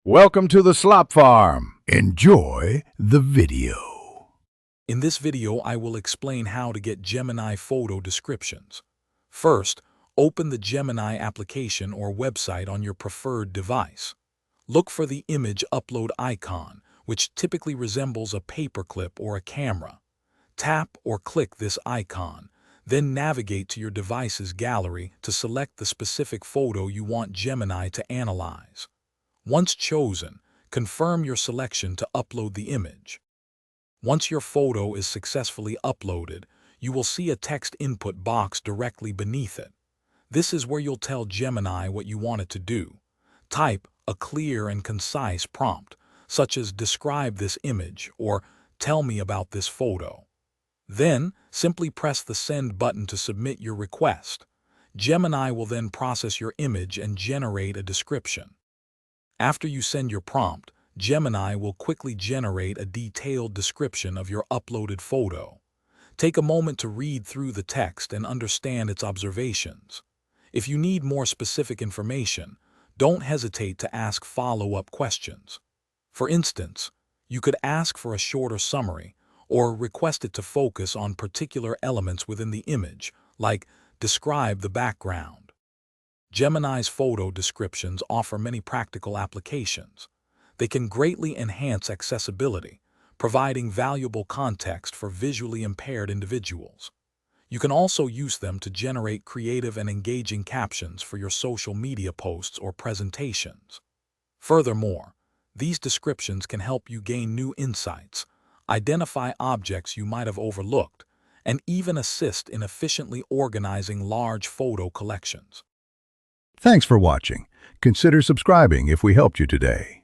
Welcome to the Slop Farm. Enjoy the video. In this video, I will explain how to get Gemini photo descriptions. First, open the Gemini application or website on your preferred device. Look for the image upload icon, which typically resembles a paperclip or a camera. Tap or click this icon, then navigate to your device's gallery to select the specific photo you want Gemini to analyze. Once chosen, confirm your selection to upload the image. Once your photo is successfully uploaded, you will see a text input box directly beneath it. This is where you'll tell Gemini what you want it to do. Type a clear and concise prompt, such as "describe this image" or "tell me about this photo." Then, simply press the send button to submit your request. Gemini will then process your image and generate a description. After you send your prompt, Gemini will quickly generate a detailed description of your uploaded photo. Take a moment to read through the text and understand its observations. If you need more specific information, don't hesitate to ask follow-up questions. For instance, you could ask for a shorter summary or request it to focus on particular elements within the image, like describe the background. Gemini's photo descriptions offer many practical applications. They can greatly enhance accessibility, providing valuable context for visually impaired individuals. You can also use them to generate creative and engaging captions for your social media posts or presentations. Furthermore, these descriptions can help you gain new insights, identify objects you might have overlooked, and even assist in efficiently organizing large photo collections. Thanks for watching. Consider subscribing if we helped you today.